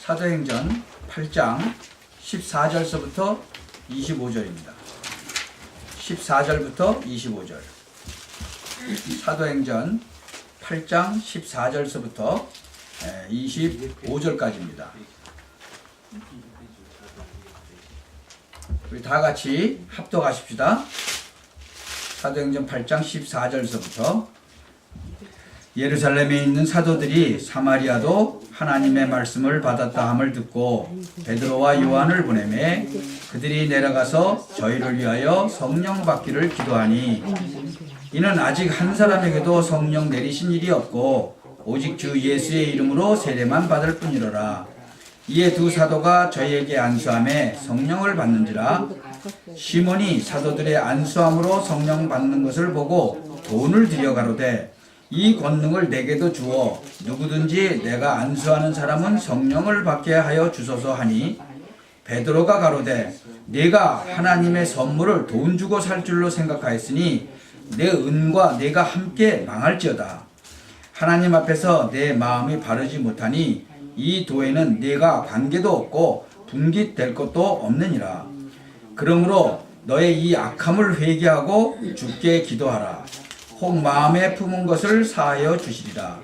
사도행전 8장 14절서부터 25절입니다. 14절부터 25절. 사도행전 8장 14절서부터 25절까지입니다. 우리 다 같이 합독하십시다. 사도행전 8장 14절서부터 예루살렘에 있는 사도들이 사마리아도 하나님의 말씀을 받았다 함을 듣고 베드로와 요한을 보내매 그들이 내려가서 저희를 위하여 성령 받기를 기도하니 이는 아직 한 사람에게도 성령 내리신 일이 없고 오직 주 예수의 이름으로 세례만 받을 뿐이로라. 이에 두 사도가 저희에게 안수함에 성령을 받는지라. 시몬이 사도들의 안수함으로 성령 받는 것을 보고 돈을 들여 가로되 이 권능을 내게도 주어 누구든지 내가 안수하는 사람은 성령을 받게 하여 주소서 하니 베드로가 가로되 네가 하나님의 선물을 돈 주고 살 줄로 생각하였으니 내 은과 내가 함께 망할지어다. 하나님 앞에서 내 마음이 바르지 못하니 이 도에는 네가 관계도 없고 분깃될 것도 없느니라. 그러므로 너의 이 악함을 회개하고 주께 기도하라. 혹 마음에 품은 것을 사하여 주시리라.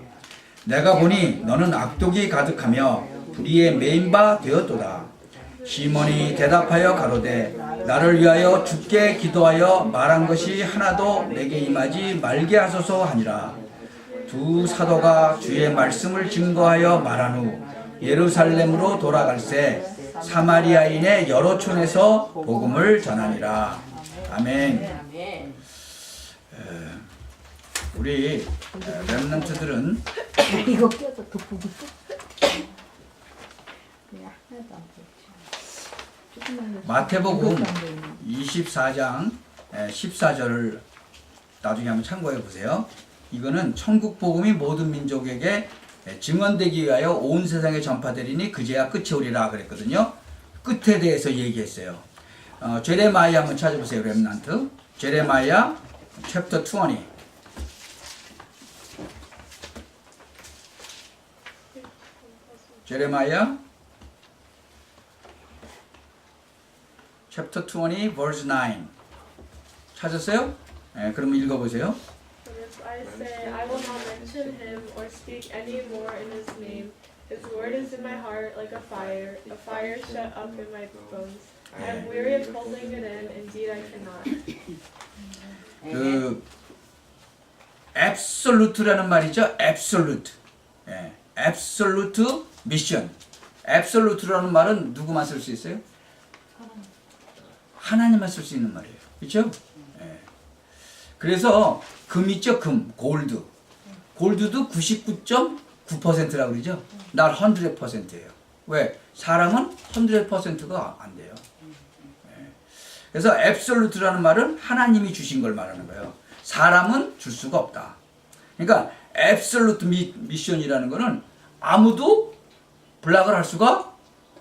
내가 보니 너는 악독이 가득하며 불의에 매인 바 되었도다. 시몬이 대답하여 가로되 나를 위하여 주께 기도하여 말한 것이 하나도 내게 임하지 말게 하소서 하니라. 두 사도가 주의 말씀을 증거하여 말한 후 예루살렘으로 돌아갈새 사마리아인의 여러 촌에서 복음을 전하니라. 아멘. 우리 렘넌트들은 이거 껴서 돋보기 마태복음 24장 14절을 나중에 한번 참고해 보세요. 이거는 천국 복음이 모든 민족에게 증언되기 위하여 온 세상에 전파되리니 그제야 끝이 오리라 그랬거든요. 끝에 대해서 얘기했어요. 제레마야 한번 찾아보세요. 렘넌트 제레마야 챕터 20. 제레마야 챕터 20 verse 9 찾았어요? 네, 그럼 읽어보세요. I say, I will not mention him or speak any more in his name. His word is in my heart like a fire shut up in my bones. I am weary of holding it in, indeed I cannot. 그 absolute라는 말이죠. absolute. 예, absolute mission. absolute라는 말은 누구만 쓸 수 있어요? 하나님만 쓸 수 있는 말이에요. 그렇죠? 예. 그래서 금 있죠? 금, 골드. 골드도 99.9%라고 그러죠? 날 100%예요. 왜? 사람은 100%가 안 돼요. 예. 그래서 absolute라는 말은 하나님이 주신 걸 말하는 거예요. 사람은 줄 수가 없다. 그러니까 absolute mission이라는 거는 아무도 블락을 할 수가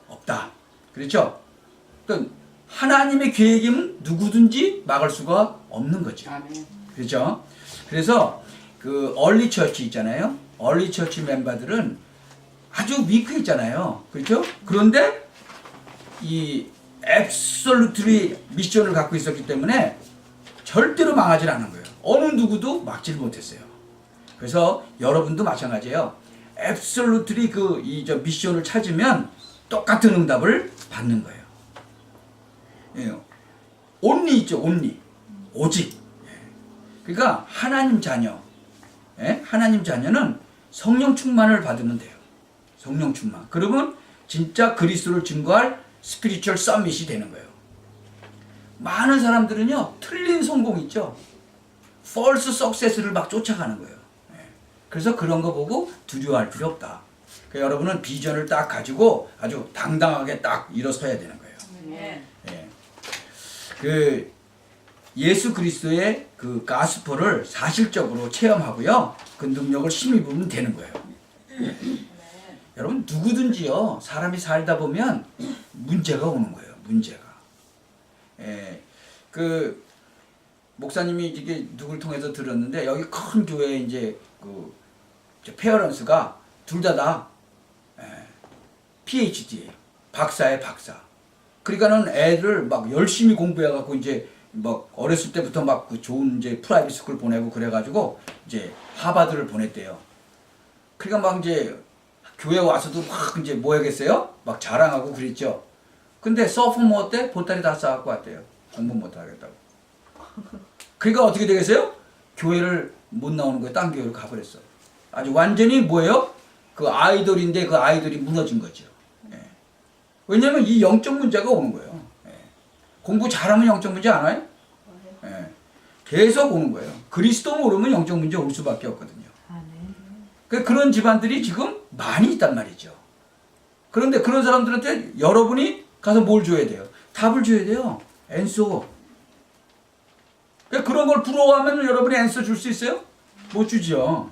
없다. 그렇죠? 그러니까 하나님의 계획이면 누구든지 막을 수가 없는 거죠. 그렇죠? 그래서 그 얼리 처치 있잖아요. 얼리 처치 멤버들은 아주 위크했잖아요. 그렇죠? 그런데 이 앱솔루트리 미션을 갖고 있었기 때문에 절대로 망하지 않은 거예요. 어느 누구도 막지를 못했어요. 그래서 여러분도 마찬가지예요. 앱솔루트리 저 미션을 찾으면 똑같은 응답을 받는 거예요. 예. only 있죠, only. 오직. 그러니까 하나님 자녀. 예? 하나님 자녀는 성령 충만을 받으면 돼요. 성령 충만. 그러면 진짜 그리스도를 증거할 스피리추얼 서밋이 되는 거예요. 많은 사람들은요, 틀린 성공 있죠. false success를 막 쫓아가는 거예요. 예. 그래서 그런 거 보고 두려워할 필요 없다. 그러니까 여러분은 비전을 딱 가지고 아주 당당하게 딱 일어서야 되는 거예요. 예. 그 예수 그리스도의 그 가스포를 사실적으로 체험하고요. 그 능력을 힘입으면 되는 거예요. 여러분 누구든지요. 사람이 살다 보면 문제가 오는 거예요. 문제가. 예. 그 목사님이 이게 누굴 통해서 들었는데 여기 큰 교회에 이제 그 페어런스가 둘 다 PhD, 박사의 박사. 그러니까는 애들 막 열심히 공부해갖고 이제 막 어렸을 때부터 막 그 좋은 이제 프라이빗 스쿨 보내고 그래가지고 이제 하버드를 보냈대요. 그러니까 막 이제 교회 와서도 막 이제 뭐 하겠어요? 막 자랑하고 그랬죠. 근데 서프모 때 보따리 다 싸갖고 왔대요. 공부 못 하겠다고. 그러니까 어떻게 되겠어요? 교회를 못 나오는 거예요. 딴 교회로 가버렸어. 아주 완전히 뭐예요? 그 아이돌인데 그 아이돌이 무너진 거죠. 예. 왜냐면 이 영적 문제가 오는 거예요. 예. 공부 잘하면 영적 문제 안 와요? 예. 계속 오는 거예요. 그리스도 모르면 영적 문제 올 수밖에 없거든요. 그런 집안들이 지금 많이 있단 말이죠. 그런데 그런 사람들한테 여러분이 가서 뭘 줘야 돼요? 답을 줘야 돼요. 앤서. 그런 걸 부러워하면 여러분이 앤서 줄 수 있어요? 못 주죠.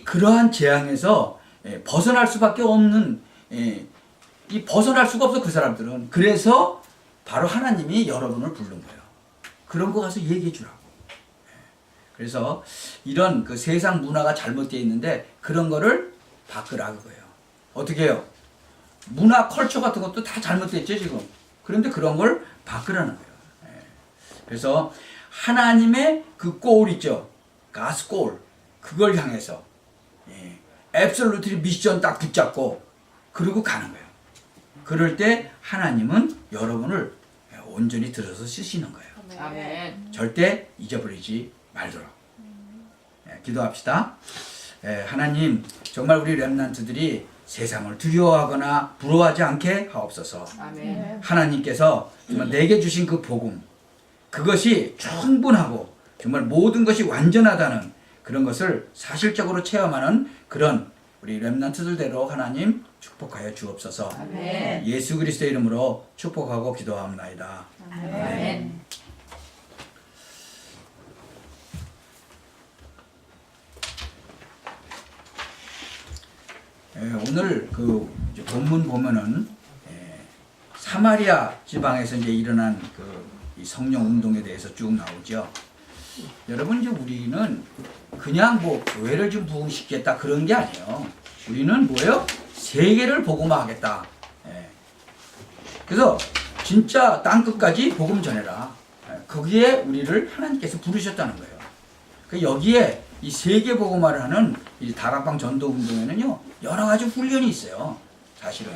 그러한 재앙에서 벗어날 수밖에 없는, 이 벗어날 수가 없어, 그 사람들은. 그래서 바로 하나님이 여러분을 부른 거예요. 그런 거 가서 얘기해 주라고. 그래서 이런 그 세상 문화가 잘못되어 있는데 그런 거를 바꾸라 그거예요. 어떻게 해요? 문화, 컬처 같은 것도 다 잘못됐죠, 지금. 그런데 그런 걸 바꾸라는 거예요. 그래서 하나님의 그 골 있죠. 가스 골. 그걸 향해서 앱솔루트리 미션 딱 붙잡고 그러고 가는 거예요. 그럴 때 하나님은 여러분을 온전히 들어서 쓰시는 거예요. 아멘. 절대 잊어버리지 말도록. 기도합시다. 하나님, 정말 우리 렘넌트들이 세상을 두려워하거나 부러워하지 않게 하옵소서. 아멘. 하나님께서 정말 내게 주신 그 복음, 그것이 충분하고 정말 모든 것이 완전하다는 그런 것을 사실적으로 체험하는 그런 우리 렘넌트들대로 하나님 축복하여 주옵소서. 아멘. 예수 그리스도의 이름으로 축복하고 기도합나이다. 아멘. 오늘 그 이제 본문 보면은 사마리아 지방에서 이제 일어난 이 성령 운동에 대해서 쭉 나오죠. 여러분, 이제 우리는 그냥 뭐 교회를 좀 부흥시키겠다 그런 게 아니에요. 우리는 뭐예요? 세계를 복음화하겠다. 그래서 진짜 땅 끝까지 복음 전해라. 거기에 우리를 하나님께서 부르셨다는 거예요. 여기에 이 세계 복음화를 하는 이 다락방 전도 운동에는요 여러 가지 훈련이 있어요. 사실은.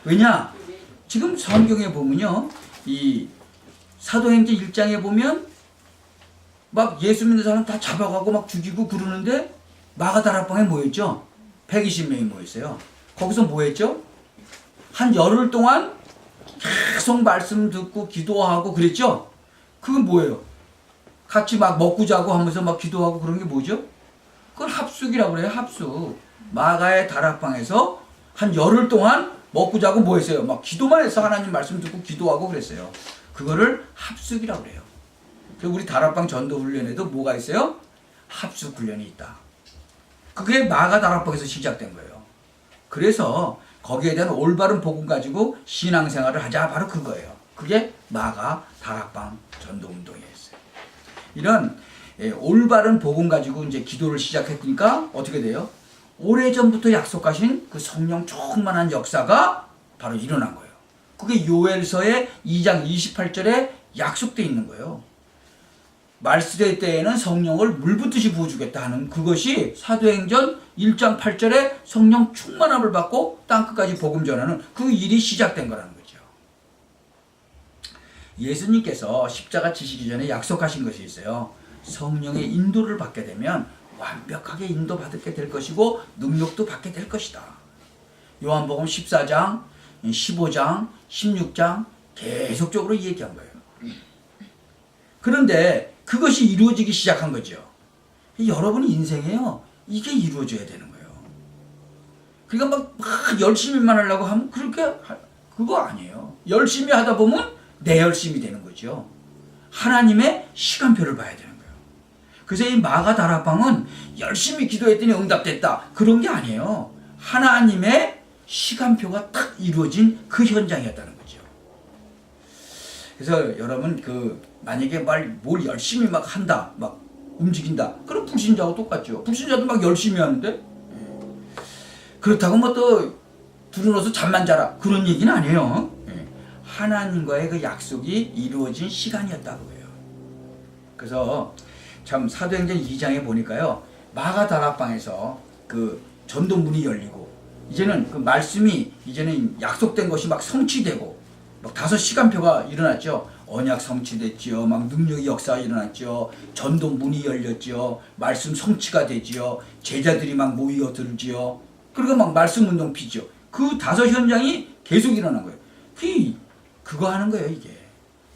왜냐? 지금 성경에 보면요, 이 사도행전 1장에 보면 막 예수 믿는 사람 다 잡아가고 막 죽이고 그러는데 마가다락방에 모였죠. 120명이 모였어요. 거기서 뭐 했죠? 한 열흘 동안 계속 말씀 듣고 기도하고 그랬죠. 그건 뭐예요? 같이 막 먹고 자고 하면서 막 기도하고 그런 게 뭐죠? 그걸 합숙이라고 그래요. 합숙. 마가의 다락방에서 한 열흘 동안 먹고 자고 뭐 했어요? 막 기도만 해서 하나님 말씀 듣고 기도하고 그랬어요. 그거를 합숙이라고 그래요. 그리고 우리 다락방 전도 훈련에도 뭐가 있어요? 합숙 훈련이 있다. 그게 마가 다락방에서 시작된 거예요. 그래서 거기에 대한 올바른 복음 가지고 신앙생활을 하자, 바로 그거예요. 그게 마가 다락방 전도 운동이었어요. 이런 올바른 복음 가지고 이제 기도를 시작했으니까 어떻게 돼요? 오래전부터 약속하신 그 성령 충만한 역사가 바로 일어난 거예요. 그게 요엘서의 2장 28절에 약속되어 있는 거예요. 말세대 때에는 성령을 물붓듯이 부어주겠다 하는 그것이 사도행전 1장 8절에 성령 충만함을 받고 땅끝까지 복음 전하는 그 일이 시작된 거라는 거죠. 예수님께서 십자가 지시기 전에 약속하신 것이 있어요. 성령의 인도를 받게 되면 완벽하게 인도받게 될 것이고 능력도 받게 될 것이다. 요한복음 14장, 15장, 16장 계속적으로 얘기한 거예요. 그런데 그것이 이루어지기 시작한 거죠. 여러분 인생에요, 이게 이루어져야 되는 거예요. 그러니까 막 열심히만 하려고 하면 그거 아니에요. 열심히 하다 보면 내 열심이 되는 거죠. 하나님의 시간표를 봐야 되는 거예요. 그래서 이 마가 다락방은 열심히 기도했더니 응답됐다, 그런 게 아니에요. 하나님의 시간표가 딱 이루어진 그 현장이었다는 거죠. 그래서 여러분 만약에 뭘 열심히 막 한다, 막 움직인다, 그럼 불신자하고 똑같죠. 불신자도 막 열심히 하는데 그렇다고 뭐 또 두루눠서 잠만 자라 그런 얘기는 아니에요. 예. 하나님과의 그 약속이 이루어진 시간이었다고 해요. 그래서 참 사도행전 2장에 보니까요, 마가다락방에서 그 전도문이 열리고 이제는 그 말씀이 이제는 약속된 것이 막 성취되고 막 5시간표가 일어났죠. 언약 성취됐지요. 막 능력의 역사가 일어났죠. 전도문이 열렸지요. 말씀 성취가 되지요. 제자들이 막 모여들지요. 그리고 막 말씀 운동 피죠. 그 5 현장이 계속 일어난 거예요. 그거 하는 거예요, 이게.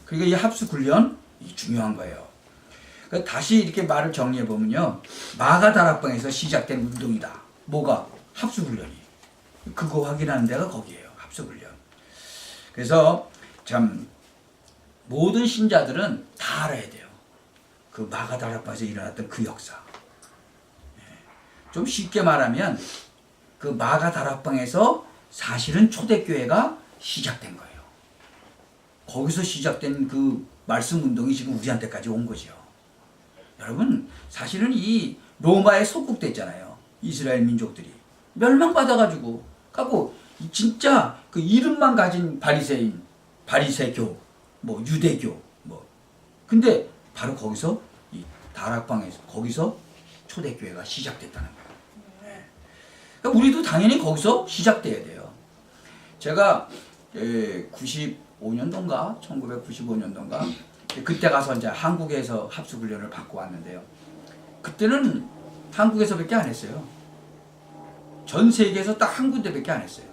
그러니까 이 합숙 훈련 이 중요한 거예요. 그러니까 다시 이렇게 말을 정리해 보면요, 마가다락방에서 시작된 운동이다. 뭐가? 합숙 훈련이. 그거 확인하는 데가 거기예요. 합숙 훈련. 그래서 참 모든 신자들은 다 알아야 돼요. 그 마가다락방에서 일어났던 그 역사. 좀 쉽게 말하면 그 마가다락방에서 사실은 초대교회가 시작된 거예요. 거기서 시작된 그 말씀 운동이 지금 우리한테까지 온 거죠. 여러분, 사실은 이 로마에 속국됐잖아요. 이스라엘 민족들이 멸망받아가지고 갖고 진짜 그 이름만 가진 바리새인, 바리새교, 뭐 유대교, 뭐 근데 바로 거기서 이 다락방에서 거기서 초대교회가 시작됐다는 거예요. 그러니까 우리도 당연히 거기서 시작돼야 돼요. 제가 95년도인가 1995년도인가 그때 가서 이제 한국에서 합숙 훈련을 받고 왔는데요. 그때는 한국에서밖에 안 했어요. 전 세계에서 딱 한 군데밖에 안 했어요.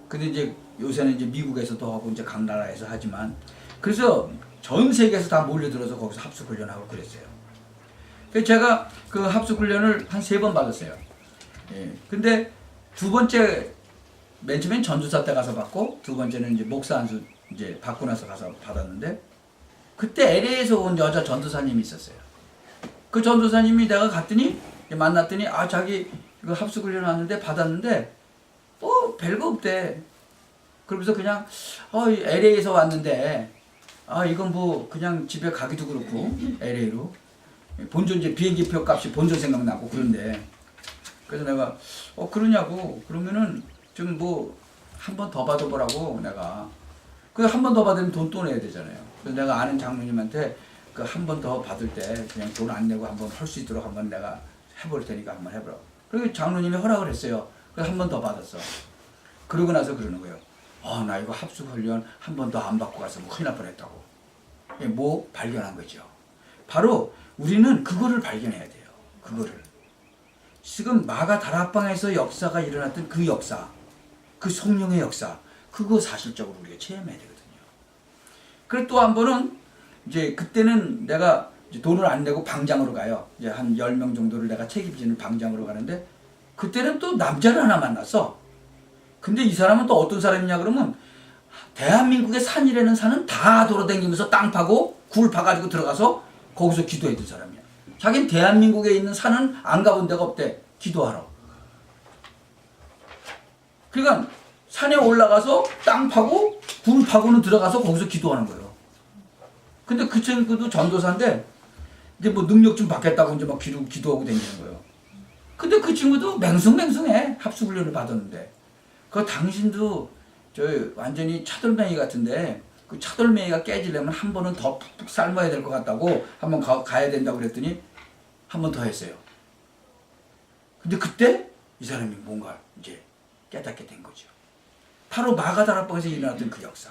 근데 이제 요새는 이제 미국에서도 하고 이제 각 나라에서 하지만 그래서 전 세계에서 다 몰려들어서 거기서 합숙 훈련하고 그랬어요. 그래서 제가 그 합숙 훈련을 한 3번 받았어요. 예. 근데 두 번째 맨 처음엔 전도사 때 가서 받고 두 번째는 이제 목사 안수 이제 받고 나서 가서 받았는데 그때 LA에서 온 여자 전도사님이 있었어요. 그 전도사님이 내가 갔더니 만났더니 자기 그 합숙 훈련 왔는데 받았는데 뭐 별거 없대. 그러면서 그냥 LA에서 왔는데 이건 뭐 그냥 집에 가기도 그렇고 LA로 본전 이제 비행기표 값이 본전 생각나고 그런데 그래서 내가 그러냐고 그러면은 좀 뭐 한 번 더 받아보라고 내가 그 한 번 더 받으면 돈 또 내야 되잖아요. 그래서 내가 아는 장로님한테 그 한 번 더 받을 때 그냥 돈 안 내고 한번 할 수 있도록 한번 내가 해볼 테니까 한번 해보라고. 그리고 장로님이 허락을 했어요. 그래서 한 번 더 받았어. 그러고 나서 그러는 거예요. 나 이거 합숙 훈련 한 번 더 안 받고 가서 뭐 큰일 날 뻔했다고. 뭐 발견한 거죠. 바로 우리는 그거를 발견해야 돼요. 그거를. 지금 마가다락방에서 역사가 일어났던 그 역사, 그 성령의 역사, 그거 사실적으로 우리가 체험해야 되거든요. 그리고 또 한 번은 이제 그때는 내가 이제 돈을 안 내고 방장으로 가요. 이제 한 10명 정도를 내가 책임지는 방장으로 가는데 그때는 또 남자를 하나 만났어. 근데 이 사람은 또 어떤 사람이냐 그러면 대한민국의 산이라는 산은 다 돌아다니면서 땅 파고 굴 파가지고 들어가서 거기서 기도했던 사람이야. 자기는 대한민국에 있는 산은 안 가본 데가 없대. 기도하러. 그러니까 산에 올라가서 땅 파고 굴 파고는 들어가서 거기서 기도하는 거예요. 근데 그 친구도 전도사인데 이제 뭐 능력 좀 받겠다고 이제 막 기도하고 다니는 거예요. 근데 그 친구도 맹숭맹숭해. 합숙훈련을 받았는데. 그 당신도 저 완전히 차돌맹이 같은데 그 차돌맹이가 깨지려면 한 번은 더 푹푹 삶아야 될 것 같다고 한번 가야 된다고 그랬더니 한 번 더 했어요. 근데 그때 이 사람이 뭔가 이제 깨닫게 된 거죠. 바로 마가다락방에서 일어났던 그 역사.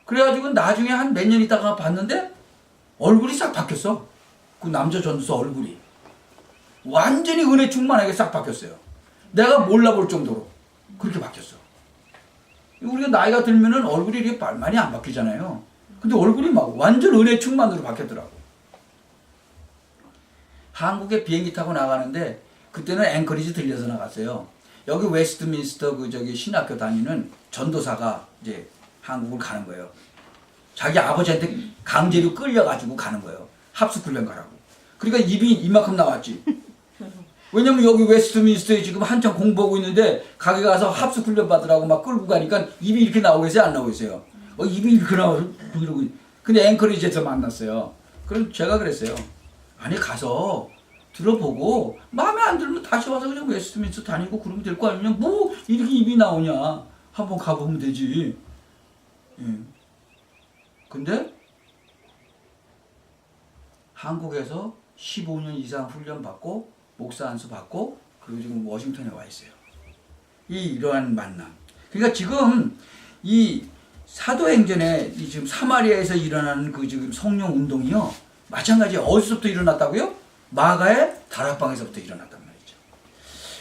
그래가지고 나중에 한 몇 년 있다가 봤는데 얼굴이 싹 바뀌었어. 그 남자 전도사 얼굴이. 완전히 은혜 충만하게 싹 바뀌었어요. 내가 몰라볼 정도로 그렇게 바뀌었어. 우리가 나이가 들면은 얼굴이 이렇게 많이 안 바뀌잖아요. 근데 얼굴이 막 완전 은혜 충만으로 바뀌었더라고. 한국에 비행기 타고 나가는데 그때는 앵커리지 들려서 나갔어요. 여기 웨스트민스터 그 저기 신학교 다니는 전도사가 이제 한국을 가는 거예요. 자기 아버지한테 강제로 끌려가지고 가는 거예요. 합숙훈련 가라고. 그러니까 입이 이만큼 나왔지. 왜냐면 여기 웨스트민스터에 지금 한참 공부하고 있는데 가게 가서 합숙훈련 받으라고 막 끌고 가니까 입이 이렇게 나오고 있어요? 안 나오고 있어요? 입이 이렇게 나와서 이러고. 근데 앵커리지에서 만났어요. 그럼 제가 그랬어요. 아니 가서 들어보고 마음에 안 들면 다시 와서 그냥 웨스트민스터 다니고 그러면 될 거 아니냐. 뭐 이렇게 입이 나오냐. 한번 가보면 되지. 예. 근데 한국에서 15년 이상 훈련 받고 목사 안수 받고 그리고 지금 워싱턴에 와 있어요. 이러한 만남. 그러니까 지금 이 사도행전에 이 지금 사마리아에서 일어나는 그 지금 성령 운동이요. 마찬가지 어디서부터 일어났다고요? 마가의 다락방에서부터 일어났단 말이죠.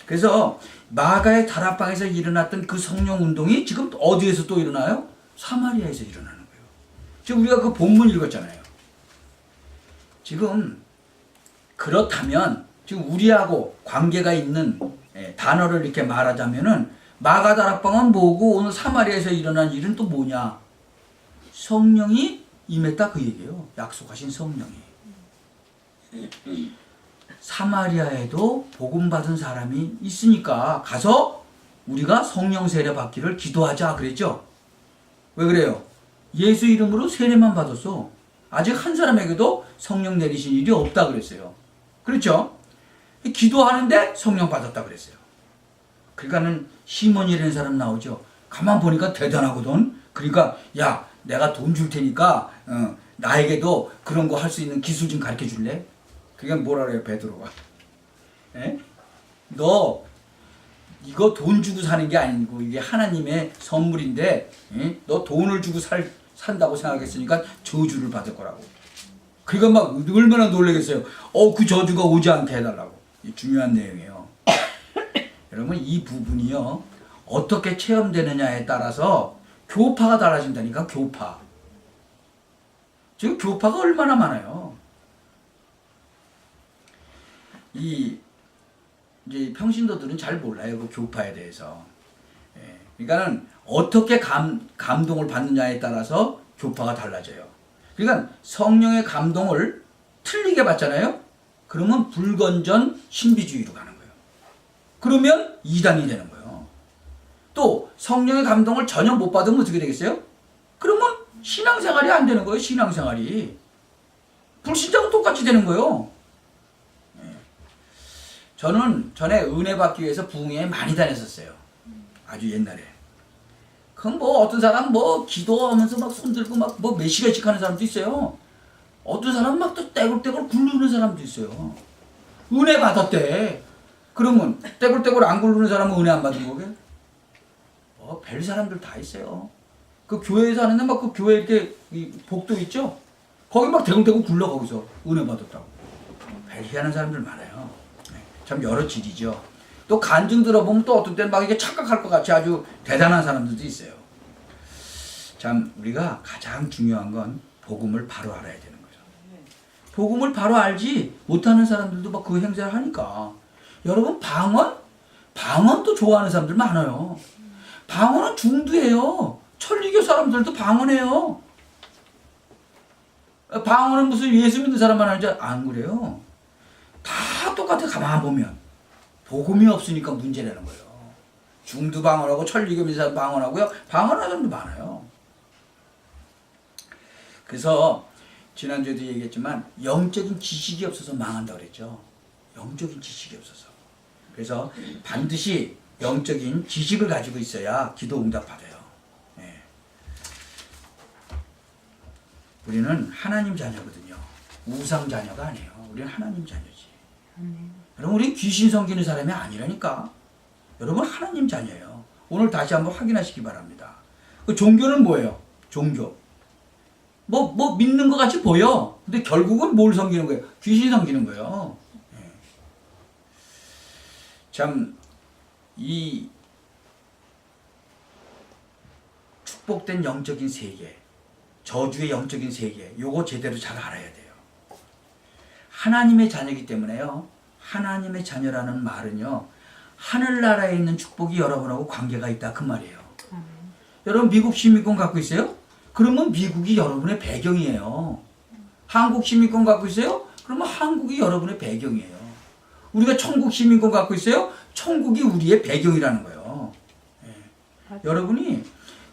그래서 마가의 다락방에서 일어났던 그 성령 운동이 지금 어디에서 또 일어나요? 사마리아에서 일어나는 거예요. 지금 우리가 그 본문 읽었잖아요. 지금 그렇다면 지금 우리하고 관계가 있는 단어를 이렇게 말하자면은 마가 다락방은 뭐고 오늘 사마리아에서 일어난 일은 또 뭐냐? 성령이 임했다 그 얘기예요. 약속하신 성령이. 사마리아에도 복음 받은 사람이 있으니까 가서 우리가 성령 세례 받기를 기도하자 그랬죠. 왜 그래요? 예수 이름으로 세례만 받았어. 아직 한 사람에게도 성령 내리신 일이 없다 그랬어요. 그렇죠? 기도하는데 성령 받았다 그랬어요. 그러니까는 시몬이라는 사람 나오죠. 가만 보니까 대단하거든. 그러니까 야 내가 돈 줄 테니까 나에게도 그런 거 할 수 있는 기술 좀 가르쳐 줄래? 그게 뭐라 그래요 베드로가. 에? 너 이거 돈 주고 사는 게 아니고 이게 하나님의 선물인데 너 돈을 주고 산다고 생각했으니까 저주를 받을 거라고. 그러니까 막 얼마나 놀라겠어요. 그 저주가 오지 않게 해달라고. 중요한 내용이에요. 여러분 이 부분이요 어떻게 체험되느냐에 따라서 교파가 달라진다니까. 교파. 지금 교파가 얼마나 많아요. 이제 평신도들은 잘 몰라요 그 교파에 대해서. 그러니까는 어떻게 감동을 받느냐에 따라서 교파가 달라져요. 그러니까 성령의 감동을 틀리게 받잖아요. 그러면 불건전 신비주의로 가는 거예요. 그러면 이단이 되는 거예요. 또 성령의 감동을 전혀 못 받으면 어떻게 되겠어요? 그러면 신앙생활이 안 되는 거예요. 신앙생활이. 불신자가 똑같이 되는 거예요. 저는 전에 은혜 받기 위해서 부흥회에 많이 다녔었어요. 아주 옛날에. 그럼 뭐 어떤 사람 뭐 기도하면서 막 손들고 막 뭐 몇 시간씩 하는 사람도 있어요. 어떤 사람 막 또 떼굴떼굴 굴르는 사람도 있어요. 은혜 받았대. 그러면 떼굴떼굴 안 굴르는 사람은 은혜 안 받은 거게? 별 사람들 다 있어요. 그 교회에서 하는데 막 그 교회 이렇게 복도 있죠? 거기 막 대굴대굴 굴러 거기서 은혜 받았다고. 별 희한한 사람들 많아요. 참 여러 질이죠. 또 간증 들어보면 또 어떤 때는 막 이게 착각할 것 같이 아주 대단한 사람들도 있어요. 참 우리가 가장 중요한 건 복음을 바로 알아야 되는 거죠. 복음을 바로 알지 못하는 사람들도 막 그 행세를 하니까. 여러분 방언도 좋아하는 사람들 많아요. 방언은 중두예요. 천리교 사람들도 방언해요. 방언은 무슨 예수 믿는 사람만 하는지 안 그래요. 다 똑같아. 가만 보면 복음이 없으니까 문제라는 거예요. 중두 방언하고 천리교 믿는 사람 방언하고요. 방언하는 사람도 많아요. 그래서 지난주에도 얘기했지만 영적인 지식이 없어서 망한다고 그랬죠. 영적인 지식이 없어서. 그래서 반드시 영적인 지식을 가지고 있어야 기도 응답 받아요. 우리는 하나님 자녀거든요. 우상 자녀가 아니에요. 우리는 하나님 자녀지. 여러분 우리 귀신 섬기는 사람이 아니라니까. 여러분 하나님 자녀예요. 오늘 다시 한번 확인하시기 바랍니다. 그 종교는 뭐예요? 종교. 뭐 믿는 것 같이 보여. 근데 결국은 뭘 섬기는 거예요? 귀신 섬기는 거예요. 참 이 축복된 영적인 세계, 저주의 영적인 세계, 요거 제대로 잘 알아야 돼요. 하나님의 자녀이기 때문에요. 하나님의 자녀라는 말은요. 하늘나라에 있는 축복이 여러분하고 관계가 있다 그 말이에요. 여러분 미국 시민권 갖고 있어요? 그러면 미국이 여러분의 배경이에요. 한국 시민권 갖고 있어요? 그러면 한국이 여러분의 배경이에요. 우리가 천국 시민권 갖고 있어요? 천국이 우리의 배경이라는 거예요. 여러분이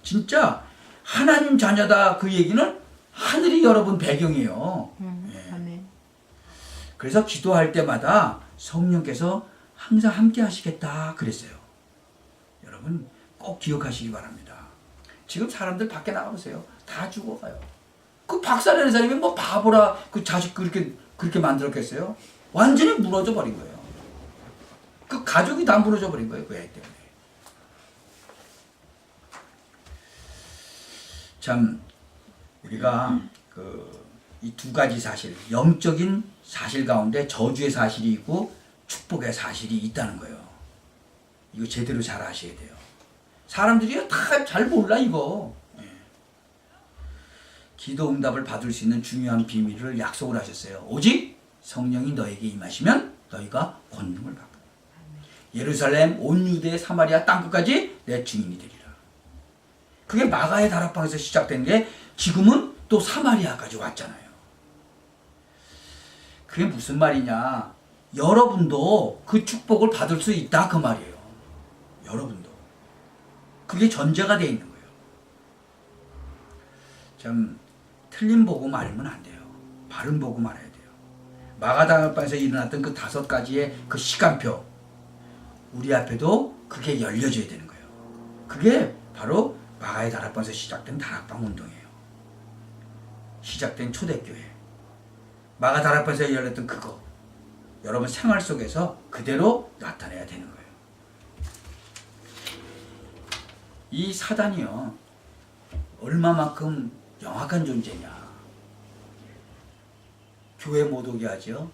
진짜 하나님 자녀다 그 얘기는 하늘이 여러분 배경이에요. 그래서 기도할 때마다 성령께서 항상 함께 하시겠다 그랬어요. 여러분 꼭 기억하시기 바랍니다. 지금 사람들 밖에 나가보세요. 다 죽어가요. 그 박사라는 사람이 뭐 바보라 그 자식 그렇게 만들었겠어요? 완전히 무너져 버린 거예요. 그 가족이 다 무너져 버린 거예요. 그 애 때문에. 참 우리가 이 두 가지 사실, 영적인 사실 가운데 저주의 사실이 있고 축복의 사실이 있다는 거예요. 이거 제대로 잘 아셔야 돼요. 사람들이 다 잘 몰라 이거. 기도 응답을 받을 수 있는 중요한 비밀을 약속을 하셨어요. 오직 성령이 너에게 임하시면 너희가 권능을 받고 예루살렘 온 유대 사마리아 땅끝까지 내 증인이 되리라. 그게 마가의 다락방에서 시작된 게 지금은 또 사마리아까지 왔잖아요. 그게 무슨 말이냐? 여러분도 그 축복을 받을 수 있다 그 말이에요. 여러분도. 그게 전제가 되어 있는 거예요. 참 틀린 복음 알면 안 돼요. 바른 복음 알아야 돼요. 마가다락방에서 일어났던 그 5가지의 그 시간표, 우리 앞에도 그게 열려져야 되는 거예요. 그게 바로 마가의 다락방에서 시작된 다락방 운동이에요. 시작된 초대교회. 마가 다락방에서 열렸던 그거 여러분 생활 속에서 그대로 나타내야 되는 거예요. 이 사단이요 얼마만큼 영악한 존재냐. 교회 못 오게 하죠.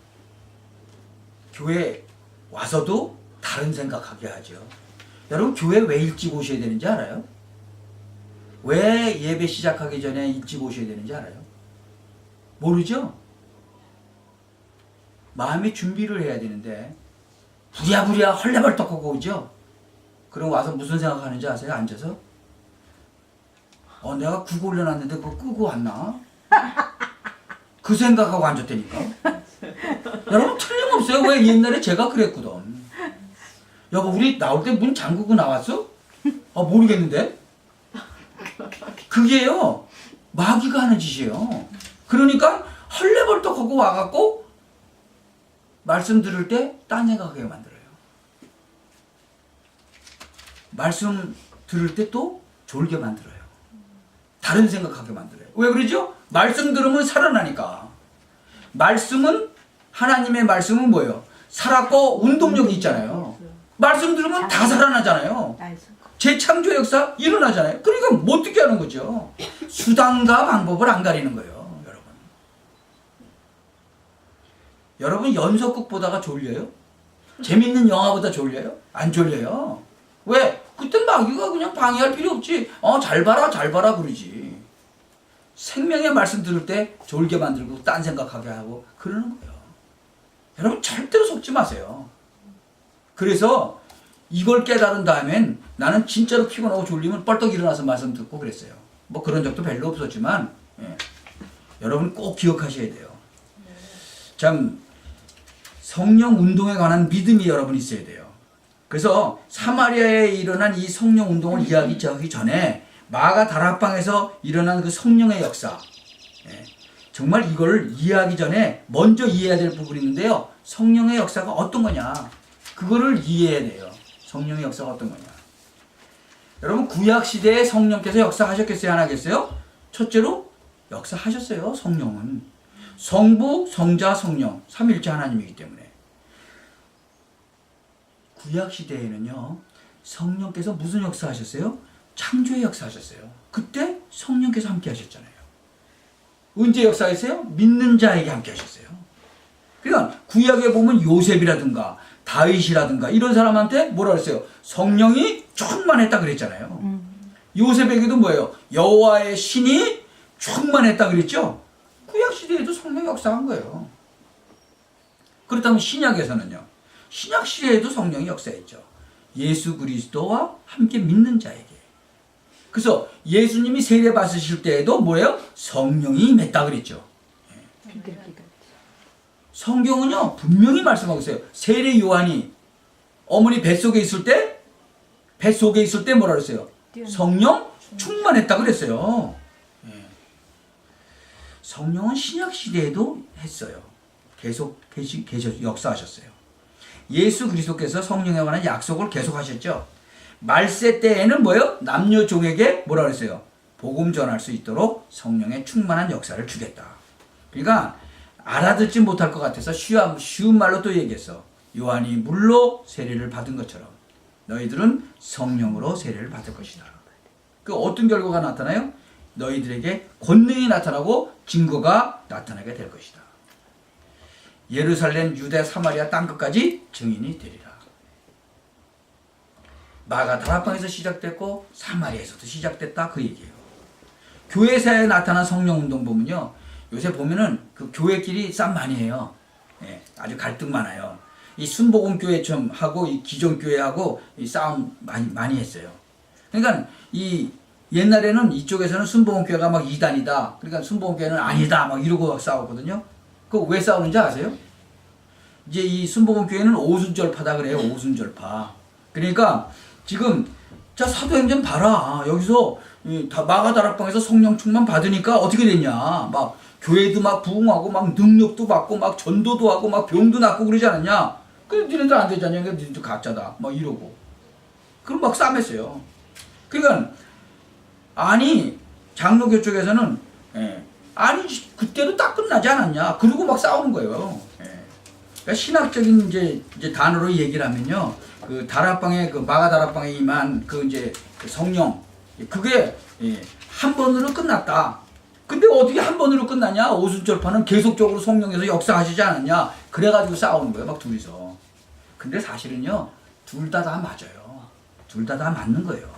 교회 와서도 다른 생각하게 하죠. 여러분 교회 왜 일찍 오셔야 되는지 알아요? 왜 예배 시작하기 전에 일찍 오셔야 되는지 알아요? 모르죠? 마음의 준비를 해야 되는데 부랴부랴 헐레벌떡하고 오죠? 그럼 와서 무슨 생각하는지 아세요? 앉아서? 내가 국어 올려놨는데 그거 끄고 왔나? 그 생각하고 앉았다니까. 여러분 틀림없어요. 왜 옛날에 제가 그랬거든. 여보 우리 나올 때 문 잠그고 나왔어? 모르겠는데. 그게요 마귀가 하는 짓이에요. 그러니까 헐레벌떡하고 와갖고 말씀 들을 때 딴 생각하게 만들어요. 말씀 들을 때 또 졸게 만들어요. 다른 생각하게 만들어요. 왜 그러죠? 말씀 들으면 살아나니까. 말씀은 하나님의 말씀은 뭐예요? 살았고 운동력이 있잖아요. 말씀 들으면 다 살아나잖아요. 재창조 역사 일어나잖아요. 그러니까 못 듣게 하는 거죠. 수단과 방법을 안 가리는 거예요. 여러분. 여러분 연속극 보다가 졸려요? 재밌는 영화보다 졸려요? 안 졸려요. 왜? 그땐 마귀가 그냥 방해할 필요 없지. 잘 봐라 잘 봐라 그러지. 생명의 말씀 들을 때 졸게 만들고 딴 생각하게 하고 그러는 거예요. 여러분 절대로 속지 마세요. 그래서 이걸 깨달은 다음엔 나는 진짜로 피곤하고 졸리면 뻘떡 일어나서 말씀 듣고 그랬어요. 뭐 그런 적도 별로 없었지만 여러분 꼭 기억하셔야 돼요. 참 성령 운동에 관한 믿음이 여러분 있어야 돼요. 그래서 사마리아에 일어난 이 성령 운동을 이야기하기 전에 마가 다락방에서 일어난 그 성령의 역사, 정말 이걸 이해하기 전에 먼저 이해해야 될 부분이 있는데요. 성령의 역사가 어떤 거냐, 그거를 이해해야 돼요. 성령의 역사가 어떤 거냐. 여러분 구약시대에 성령께서 역사하셨겠어요? 안 하겠어요? 첫째로 역사하셨어요. 성령은 성부, 성자, 성령 삼위일체 하나님이기 때문에. 구약시대에는요 성령께서 무슨 역사하셨어요? 창조의 역사하셨어요. 그때 성령께서 함께 하셨잖아요. 언제 역사했어요? 믿는 자에게 함께 하셨어요. 그러니까 구약에 보면 요셉이라든가 다윗이라든가 이런 사람한테 뭐라 그랬어요? 성령이 충만했다 그랬잖아요. 요셉에게도 뭐예요? 여호와의 신이 충만했다 그랬죠? 구약시대에도 성령이 역사한 거예요. 그렇다면 신약에서는요? 신약시대에도 성령이 역사했죠. 예수 그리스도와 함께 믿는 자에게. 그래서 예수님이 세례 받으실 때에도 뭐예요? 성령이 임했다 그랬죠. 성경은요 분명히 말씀하고 있어요. 세례 요한이 어머니 뱃속에 있을 때 뭐라 그랬어요? 성령 충만했다 그랬어요. 성령은 신약시대에도 했어요. 계속 역사하셨어요. 예수 그리스도께서 성령에 관한 약속을 계속하셨죠. 말세 때에는 뭐예요? 남녀 종에게 뭐라 그랬어요? 복음 전할 수 있도록 성령의 충만한 역사를 주겠다. 그러니까 알아듣지 못할 것 같아서 쉬운 말로 또 얘기했어. 요한이 물로 세례를 받은 것처럼 너희들은 성령으로 세례를 받을 것이다. 그 어떤 결과가 나타나요? 너희들에게 권능이 나타나고 증거가 나타나게 될 것이다. 예루살렘, 유대, 사마리아 땅끝까지 증인이 되리라. 마가다락방에서 시작됐고 사마리아에서도 시작됐다 그 얘기예요. 교회사에 나타난 성령운동 보면요, 요새 보면은 그 교회끼리 싸움 많이 해요. 예, 아주 갈등 많아요. 이 순복음교회처럼 하고 이 기존교회하고 이 싸움 많이 했어요. 그러니까 이 옛날에는 이쪽에서는 순복음교회가 막 이단이다, 그러니까 순복음교회는 아니다 막 이러고 막 싸웠거든요. 그거 왜 싸우는지 아세요? 이제 이 순복음교회는 오순절파다 그래요. 오순절파. 그러니까 지금 자 사도행전 봐라. 여기서 마가다락방에서 성령 충만 받으니까 어떻게 됐냐. 막 교회도 막 부흥하고 막 능력도 받고 막 전도도 하고 막 병도 낫고 그러지 않았냐. 그래 니네들 안 되잖냐. 그러니까 니네들 가짜다. 막 이러고. 그럼 막 싸움했어요. 그러니까 아니 장로교 쪽에서는 아니 그때도 딱 끝나지 않았냐. 그러고 막 싸우는 거예요. 그러니까 신학적인 이제 단어로 얘기를 하면요. 그 다락방에 그 마가다락방에 임한 그 이제 그 성령 그게 한 번으로 끝났다. 근데 어떻게 한 번으로 끝나냐? 오순절파는 계속적으로 성령에서 역사하시지 않았냐? 그래가지고 싸우는 거예요, 막 둘이서. 근데 사실은요, 둘 다 맞아요. 둘 다 맞는 거예요.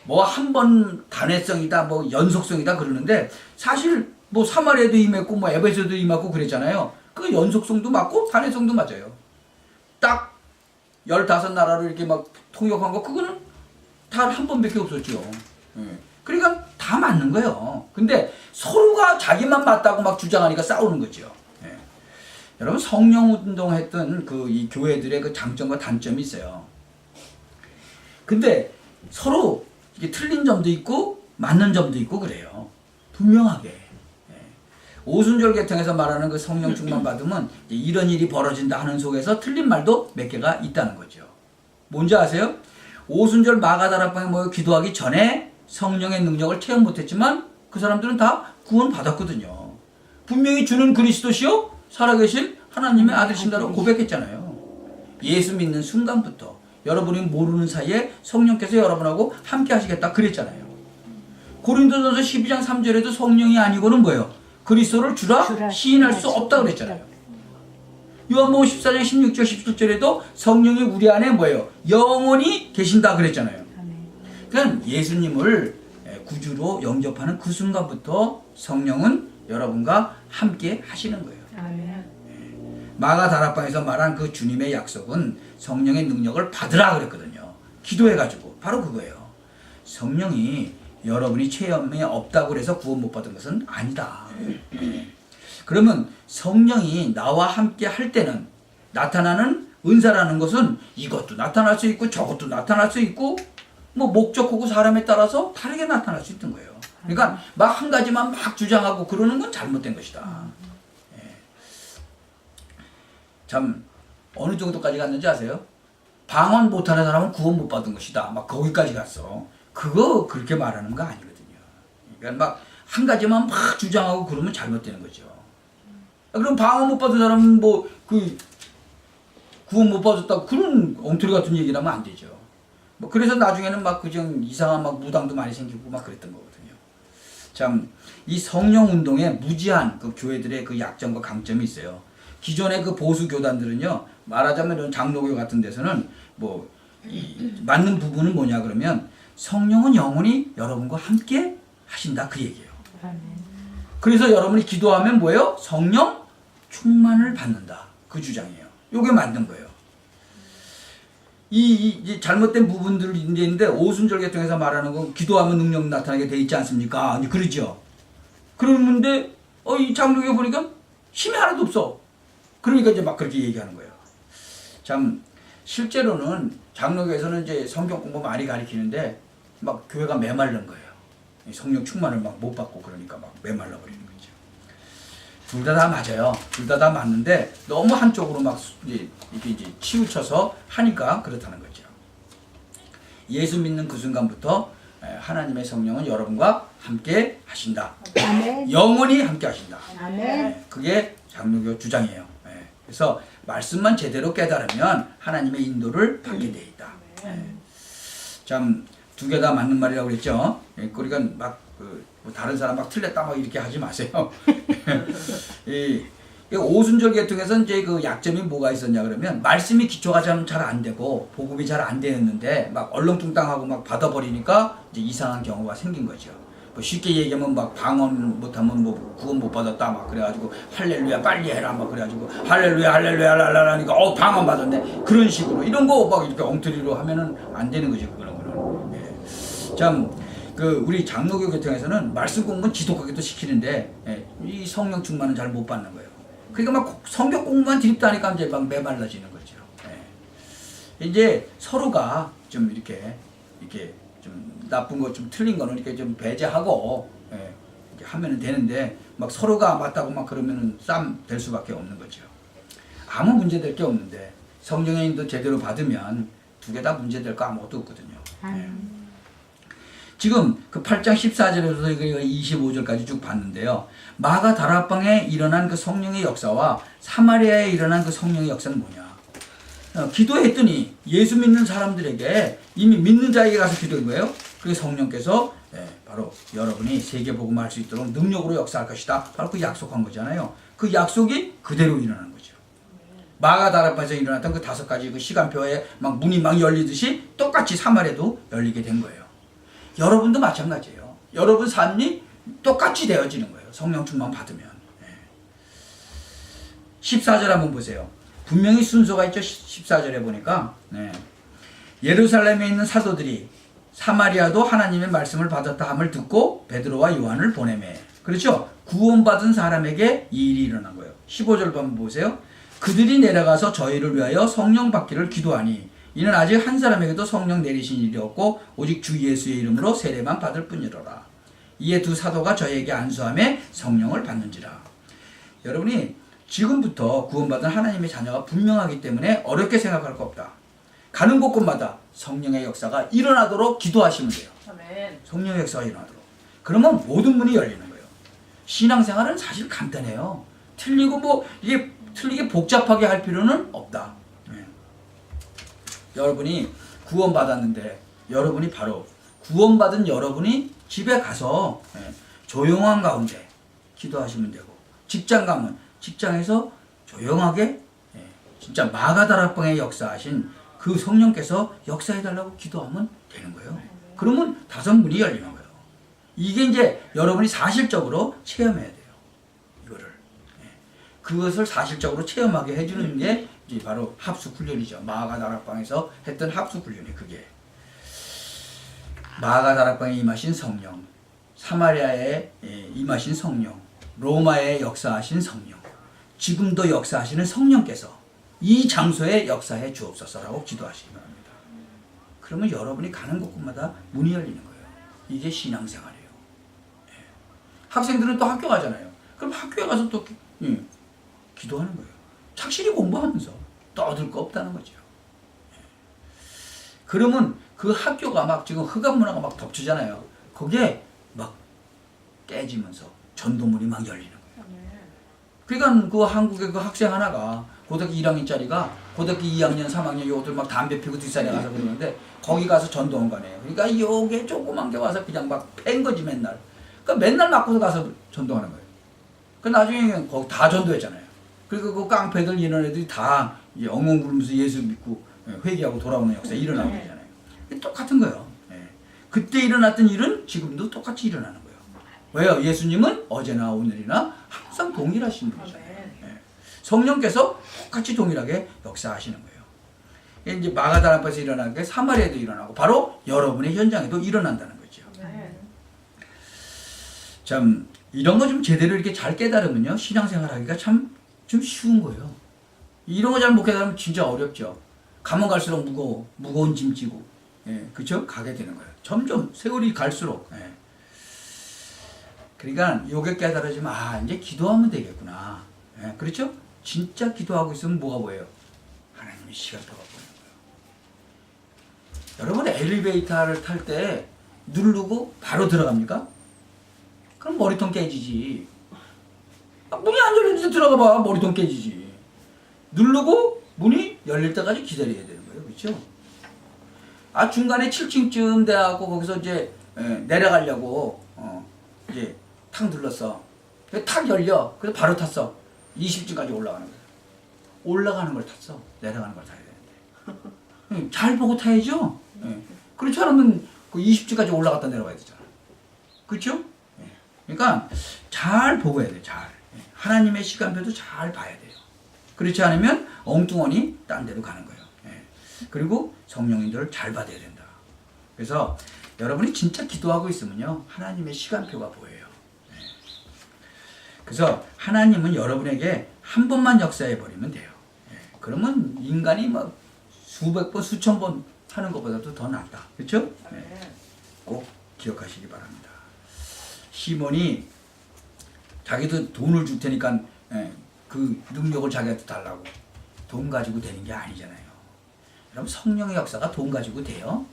뭐 한 번 단회성이다, 뭐 연속성이다 그러는데 사실 뭐 사마리아도 임했고 뭐 에베소도 임하고 그랬잖아요. 그 연속성도 맞고 단회성도 맞아요. 딱 15나라로 이렇게 막 통역한 거 그거는 다 한 번밖에 없었죠. 그러니까 다 맞는 거예요. 근데 서로가 자기만 맞다고 막 주장하니까 싸우는 거죠. 여러분 성령 운동했던 그 이 교회들의 그 장점과 단점이 있어요. 근데 서로 이게 틀린 점도 있고 맞는 점도 있고 그래요. 분명하게. 오순절 계통에서 말하는 그 성령 충만 받으면 이런 일이 벌어진다 하는 속에서 틀린 말도 몇 개가 있다는 거죠. 뭔지 아세요? 오순절 마가다락방에 모여 기도하기 전에 성령의 능력을 체험 못했지만 그 사람들은 다 구원 받았거든요. 분명히 주는 그리스도시요 살아계신 하나님의 아들이신다고 고백했잖아요. 예수 믿는 순간부터 여러분이 모르는 사이에 성령께서 여러분하고 함께 하시겠다 그랬잖아요. 고린도전서 12장 3절에도 성령이 아니고는 뭐예요? 그리스도를 주라 시인할 수 없다 그랬잖아요. 요한복음 14장 16절 17절에도 성령이 우리 안에 뭐예요? 영원히 계신다 그랬잖아요. 그러니까 예수님을 구주로 영접하는 그 순간부터 성령은 여러분과 함께 하시는 거예요. 마가다락방에서 말한 그 주님의 약속은 성령의 능력을 받으라 그랬거든요. 기도해가지고 바로 그거예요. 성령이 여러분이 체험에 없다고 그래서 구원 못 받은 것은 아니다. 그러면 성령이 나와 함께 할 때는 나타나는 은사라는 것은 이것도 나타날 수 있고 저것도 나타날 수 있고 뭐 목적하고 사람에 따라서 다르게 나타날 수 있던 거예요. 그러니까 막 한 가지만 막 주장하고 그러는 건 잘못된 것이다. 참 어느 정도까지 갔는지 아세요? 방언 못하는 사람은 구원 못 받은 것이다. 막 거기까지 갔어. 그거 그렇게 말하는 거 아니거든요. 그러니까 막 한 가지만 막 주장하고 그러면 잘못되는 거죠. 그럼 방언 못 받은 사람은 뭐 그 구원 못 받았다 그런 엉터리 같은 얘기를 하면 안 되죠. 뭐 그래서 나중에는 막 그정 이상한 막 무당도 많이 생기고 막 그랬던 거거든요. 참 이 성령 운동에 무지한 그 교회들의 그 약점과 강점이 있어요. 기존의 그 보수 교단들은요, 말하자면 장로교 같은 데서는 뭐 맞는 부분은 뭐냐 그러면 성령은 영원히 여러분과 함께 하신다 그 얘기예요. 그래서 여러분이 기도하면 뭐예요? 성령 충만을 받는다 그 주장이에요. 요게 맞는 거예요. 이 잘못된 부분들을 있는데 오순절 계통에서 말하는 건 기도하면 능력 나타나게 돼 있지 않습니까? 그러죠. 그러는데 이 장로교 보니까 힘이 하나도 없어. 그러니까 이제 막 그렇게 얘기하는 거예요. 참 실제로는 장로교에서는 이제 성경 공부 많이 가르치는데 막 교회가 메마른 거예요. 성령 충만을 막 못 받고 그러니까 막 메말라 버리는 거죠. 둘 다 맞아요. 둘 다 맞는데 너무 한쪽으로 막 이렇게 이제 치우쳐서 하니까 그렇다는 거죠. 예수 믿는 그 순간부터 하나님의 성령은 여러분과 함께 하신다. 아멘. 영원히 함께 하신다. 아멘. 그게 장로교 주장이에요. 그래서 말씀만 제대로 깨달으면 하나님의 인도를 받게 돼 있다. 참 두 개 다 맞는 말이라고 그랬죠. 그러니까 막 뭐 다른 사람 막 틀렸다 막 이렇게 하지 마세요. 이 오순절 계통에서 이제 그 약점이 뭐가 있었냐 그러면 말씀이 기초가 잘 안 되고 복음이 잘 안 되었는데 막 얼렁뚱땅하고 막 받아버리니까 이제 이상한 경우가 생긴 거죠. 뭐 쉽게 얘기하면 막 방언 못하면 뭐 구원 못 받았다 막 그래가지고 할렐루야 빨리 해라 막 그래가지고 할렐루야 할렐루야 할렐루야 하니까 방언 받았네 그런 식으로 이런 거 막 이렇게 엉터리로 하면은 안 되는 거죠 그런 거는. 참 그 우리 장로교 계통에서는 말씀 공부는 지독하게도 시키는데 이 성령 충만은 잘 못 받는 거예요. 그러니까 막 성경 공부만 드립다니까 이제 막 메말라지는 거죠. 이제 서로가 좀 이렇게 좀 나쁜 거 좀 틀린 거는 이렇게 좀 배제하고 이렇게 하면은 되는데 막 서로가 맞다고 막 그러면은 싸움 될 수밖에 없는 거죠. 아무 문제 될 게 없는데 성령의 인도 제대로 받으면 두 개 다 문제 될 거 아무것도 없거든요. 지금 그 8장 14절에서 25절까지 쭉 봤는데요. 마가 다락방에 일어난 그 성령의 역사와 사마리아에 일어난 그 성령의 역사는 뭐냐? 기도했더니 예수 믿는 사람들에게 이미 믿는 자에게 가서 기도한 거예요. 그래서 성령께서 바로 여러분이 세계복음을 할 수 있도록 능력으로 역사할 것이다. 바로 그 약속한 거잖아요. 그 약속이 그대로 일어난 거죠. 마가 다락방에서 일어났던 그 5가지 그 시간표에 막 문이 막 열리듯이 똑같이 사마리아도 열리게 된 거예요. 여러분도 마찬가지예요. 여러분 삶이 똑같이 되어지는 거예요. 성령 충만 받으면. 14절 한번 보세요. 분명히 순서가 있죠. 14절에 보니까 예루살렘에 있는 사도들이 사마리아도 하나님의 말씀을 받았다 함을 듣고 베드로와 요한을 보내매. 그렇죠? 구원받은 사람에게 이 일이 일어난 거예요. 15절 한번 보세요. 그들이 내려가서 저희를 위하여 성령 받기를 기도하니 이는 아직 한 사람에게도 성령 내리신 일이 없고 오직 주 예수의 이름으로 세례만 받을 뿐이로라. 이에 두 사도가 저에게 안수함에 성령을 받는지라. 여러분이 지금부터 구원받은 하나님의 자녀가 분명하기 때문에 어렵게 생각할 거 없다. 가는 곳곳마다 성령의 역사가 일어나도록 기도하시면 돼요. 아멘. 성령의 역사가 일어나도록. 그러면 모든 문이 열리는 거예요. 신앙생활은 사실 간단해요. 틀리고 뭐 이게 틀리게 복잡하게 할 필요는 없다. 여러분이 구원받았는데 여러분이 바로 구원받은 여러분이 집에 가서 조용한 가운데 기도하시면 되고 직장 가면 직장에서 조용하게 진짜 마가다락방에 역사하신 그 성령께서 역사해달라고 기도하면 되는 거예요. 그러면 5문이 열리는 거예요. 이게 이제 여러분이 사실적으로 체험해야 돼요. 이거를. 그것을 사실적으로 체험하게 해주는 게 이제 바로 합숙 훈련이죠. 마가 다락방에서 했던 합숙 훈련이 그게. 마가 다락방에 임하신 성령, 사마리아에 임하신 성령, 로마에 역사하신 성령, 지금도 역사하시는 성령께서 이 장소에 역사해 주옵소서라고 기도하시기 바랍니다. 그러면 여러분이 가는 곳곳마다 문이 열리는 거예요. 이게 신앙생활이에요. 학생들은 또 학교 가잖아요. 그럼 학교에 가서 또 기도하는 거예요. 착실히 공부하면서 떠들 거 없다는 거죠. 그러면 그 학교가 막 지금 흑암 문화가 막 덮치잖아요. 거기에 막 깨지면서 전도문이 막 열리는 거예요. 그러니까 그 한국의 그 학생 하나가 고등학교 1학년짜리가 고등학교 2학년, 3학년 요들 막 담배 피고 뒷산에 가서 그러는데 거기 가서 전도원 가네요. 그러니까 요게 조그만 게 와서 그냥 막 팬 거지 맨날. 그러니까 맨날 맞고서 가서 전도하는 거예요. 그 나중에 거기 다 전도했잖아요. 그리고 그 깡패들 이런 애들이 다 이제 엉엉 굴면서 예수 믿고 회개하고 돌아오는 역사 일어나고 있잖아요. 똑같은 거예요. 그때 일어났던 일은 지금도 똑같이 일어나는 거예요. 왜요? 예수님은 어제나 오늘이나 항상 동일하신 분이잖아요. 성령께서 똑같이 동일하게 역사하시는 거예요. 이제 마가다락방에서 일어나는 게 사마리아에도 일어나고 바로 여러분의 현장에도 일어난다는 거죠. 참 이런 거 좀 제대로 이렇게 잘 깨달으면요 신앙생활 하기가 참 좀 쉬운 거예요. 이런 거 잘 못 깨달으면 진짜 어렵죠. 가면 갈수록 무거운 짐 지고, 그쵸? 가게 되는 거예요. 점점 세월이 갈수록. 그러니까 요게 깨달아지면 아 이제 기도하면 되겠구나. 예, 그렇죠? 진짜 기도하고 있으면 뭐가 보여요? 하나님의 시간표가 보이는 거예요. 여러분 엘리베이터를 탈 때 누르고 바로 들어갑니까? 그럼 머리통 깨지지. 문이 안 열리는데 들어가 봐. 머리통 깨지지. 누르고 문이 열릴 때까지 기다려야 되는 거예요. 그렇죠? 아 중간에 7층쯤 돼갖고 거기서 이제 내려가려고 이제 탁 눌렀어. 탁 열려. 그래서 바로 탔어. 20층까지 올라가는 거야. 올라가는 걸 탔어. 내려가는 걸 타야 되는데. 잘 보고 타야죠. 그렇지 않으면 그 20층까지 올라갔다 내려가야 되잖아. 그렇죠? 그러니까 잘 보고 해야 돼. 잘. 하나님의 시간표도 잘 봐야 돼요. 그렇지 않으면 엉뚱하니 딴 데로 가는 거예요. 그리고 성령님들을 잘 받아야 된다. 그래서 여러분이 진짜 기도하고 있으면요 하나님의 시간표가 보여요. 그래서 하나님은 여러분에게 한 번만 역사해 버리면 돼요. 그러면 인간이 막 수백 번 수천 번 하는 것보다도 더 낫다. 그렇죠? 꼭 기억하시기 바랍니다. 시몬이 자기도 돈을 줄 테니까 그 능력을 자기한테 달라고 돈 가지고 되는 게 아니잖아요. 여러분 성령의 역사가 돈 가지고 돼요?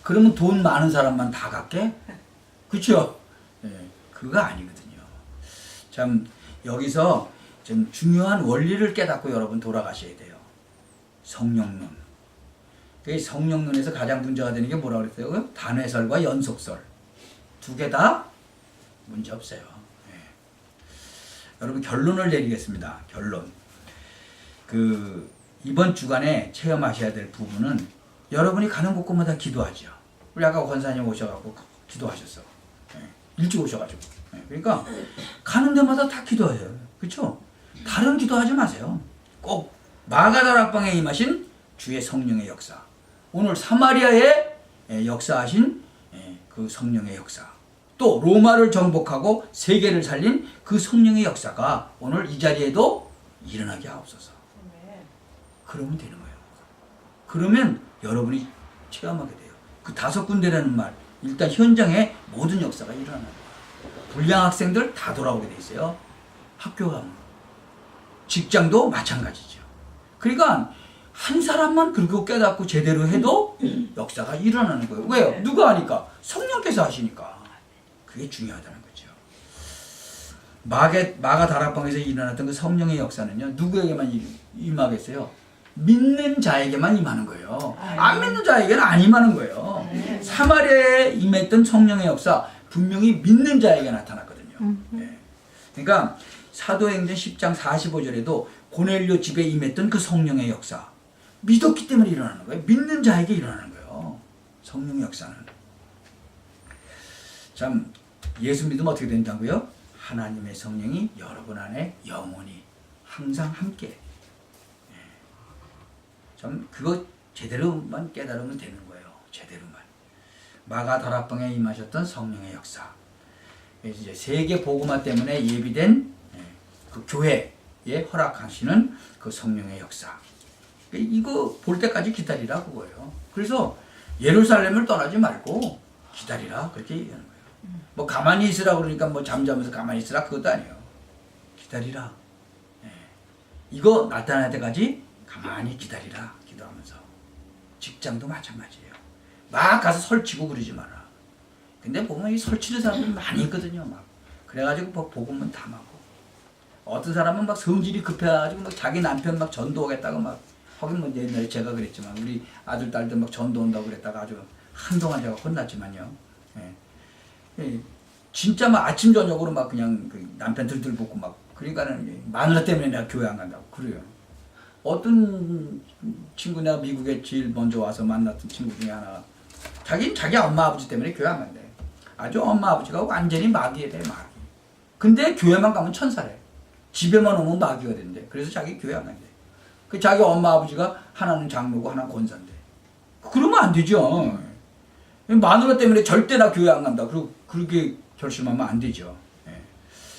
그러면 돈 많은 사람만 다 갖게? 그렇죠? 그거 아니거든요. 참 여기서 좀 중요한 원리를 깨닫고 여러분 돌아가셔야 돼요. 성령론. 그 성령론에서 가장 문제가 되는 게 뭐라고 그랬어요? 단회설과 연속설. 두 개 다 문제 없어요. 여러분 결론을 내리겠습니다. 결론. 이번 주간에 체험하셔야 될 부분은 여러분이 가는 곳곳마다 기도하죠. 우리 아까 권사님 오셔가지고 기도하셨어. 일찍 오셔가지고. 그러니까 가는 데마다 다 기도해요. 그렇죠? 다른 기도하지 마세요. 꼭 마가다락방에 임하신 주의 성령의 역사. 오늘 사마리아에 역사하신 그 성령의 역사. 또 로마를 정복하고 세계를 살린 그 성령의 역사가 오늘 이 자리에도 일어나게 하옵소서. 그러면 되는 거예요. 그러면 여러분이 체험하게 돼요. 그 5군데라는 말, 일단 현장에 모든 역사가 일어나는 거예요. 불량 학생들 다 돌아오게 돼 있어요. 학교 가면. 직장도 마찬가지죠. 그러니까 한 사람만 그렇게 깨닫고 제대로 해도 역사가 일어나는 거예요. 왜요? 누가 하니까? 성령께서 하시니까. 그게 중요하다는 거죠. 마가 다락방에서 일어났던 그 성령의 역사는요, 누구에게만 임하겠어요? 믿는 자에게만 임하는 거예요. 안 믿는 자에게는 안 임하는 거예요. 사마리아에 임했던 성령의 역사, 분명히 믿는 자에게 나타났거든요. 그러니까 사도행전 10장 45절에도 고넬료 집에 임했던 그 성령의 역사, 믿었기 때문에 일어나는 거예요. 믿는 자에게 일어나는 거예요. 성령의 역사는. 참 예수 믿으면 어떻게 된다고요? 하나님의 성령이 여러분 안에 영원히 항상 함께. 참 그거 제대로만 깨달으면 되는 거예요. 제대로만. 마가 다락방에 임하셨던 성령의 역사. 그래서 이제 세계 복음화 때문에 예비된 그 교회에 허락하시는 그 성령의 역사. 이거 볼 때까지 기다리라 그거예요. 그래서 예루살렘을 떠나지 말고 기다리라 그렇게 얘기하는 거예요. 뭐 가만히 있으라 그러니까 뭐 잠자면서 가만히 있으라 그것도 아니에요. 기다리라. 이거 나타날 때까지 가만히 기다리라. 기도하면서. 직장도 마찬가지예요. 막 가서 설치고 그러지 마라. 근데 보면 이 설치는 사람들 많이 있거든요. 막 그래가지고 뭐 복음은 담하고 어떤 사람은 막 성질이 급해가지고 막 자기 남편 막 전도하겠다고 막 하긴 뭐 옛날에 제가 그랬지만 우리 아들 딸들 막 전도한다고 그랬다가 아주 한동안 제가 혼났지만요. 진짜 막 아침 저녁으로 막 그냥 그 남편 들들 볶고 막 그러니까는 마누라 때문에 내가 교회 안 간다고 그래요. 어떤 친구 내가 미국에 제일 먼저 와서 만났던 친구 중에 하나가 자기 엄마 아버지 때문에 교회 안 간대. 아주 엄마 아버지가 완전히 마귀에 대해 마귀. 근데 교회만 가면 천사래. 집에만 오면 마귀가 된대. 그래서 자기 교회 안 간대. 그 자기 엄마 아버지가 하나는 장로고 하나는 권사인데. 그러면 안 되죠. 마누라 때문에 절대 나 교회 안 간다. 그리고 그렇게 결심하면 안 되죠.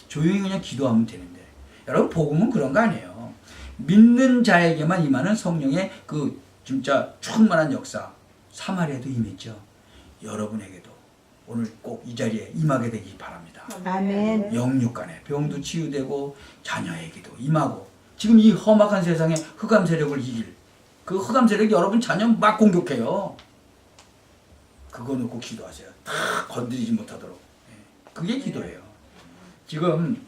조용히 그냥 기도하면 되는데. 여러분 복음은 그런 거 아니에요. 믿는 자에게만 임하는 성령의 그 진짜 충만한 역사. 사마리아도 임했죠. 여러분에게도 오늘 꼭 이 자리에 임하게 되기 바랍니다. 아멘. 영육간에 병도 치유되고 자녀에게도 임하고 지금 이 험악한 세상에 흑암 세력을 이길 그 흑암 세력이 여러분 자녀 막 공격해요. 그거 놓고 기도하세요. 다 건드리지 못하도록. 그게 기도예요. 지금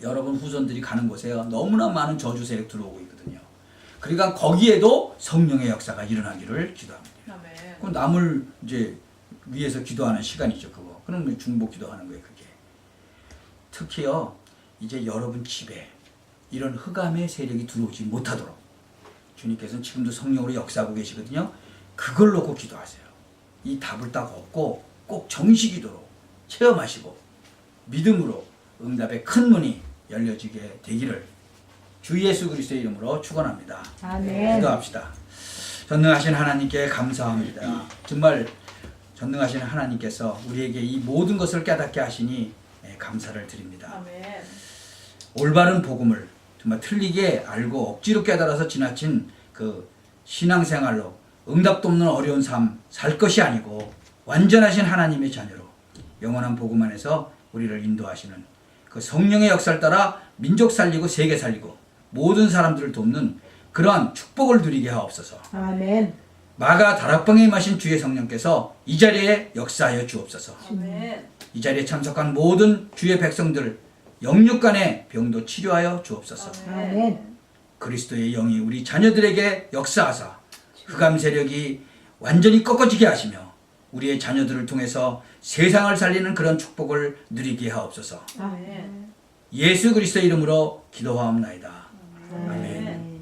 여러분 후손들이 가는 곳에 너무나 많은 저주 세력 들어오고 있거든요. 그러니까 거기에도 성령의 역사가 일어나기를 기도합니다. 아멘. 그럼 남을 이제 위해서 기도하는 시간이죠, 그거. 그럼 중보 기도하는 거예요, 그게. 특히요, 이제 여러분 집에 이런 흑암의 세력이 들어오지 못하도록 주님께서는 지금도 성령으로 역사하고 계시거든요. 그걸 놓고 기도하세요. 이 답을 딱 얻고 꼭 정식기도로 체험하시고 믿음으로 응답의 큰 문이 열려지게 되기를 주 예수 그리스도의 이름으로 축원합니다. 아멘. 기도합시다. 전능하신 하나님께 감사합니다. 정말 전능하신 하나님께서 우리에게 이 모든 것을 깨닫게 하시니 감사를 드립니다. 아멘. 올바른 복음을 정말 틀리게 알고 억지로 깨달아서 지나친 그 신앙생활로 응답도 없는 어려운 삶 살 것이 아니고 완전하신 하나님의 자녀로 영원한 복음 안에서 우리를 인도하시는 그 성령의 역사를 따라 민족 살리고 세계 살리고 모든 사람들을 돕는 그러한 축복을 누리게 하옵소서. 아멘. 마가 다락방에 임하신 주의 성령께서 이 자리에 역사하여 주옵소서. 아멘. 이 자리에 참석한 모든 주의 백성들 영육간의 병도 치료하여 주옵소서. 아멘. 그리스도의 영이 우리 자녀들에게 역사하사 흑암 세력이 완전히 꺾어지게 하시며 우리의 자녀들을 통해서 세상을 살리는 그런 축복을 누리게 하옵소서. 아멘. 예수 그리스도의 이름으로 기도하옵나이다. 아멘. 아멘.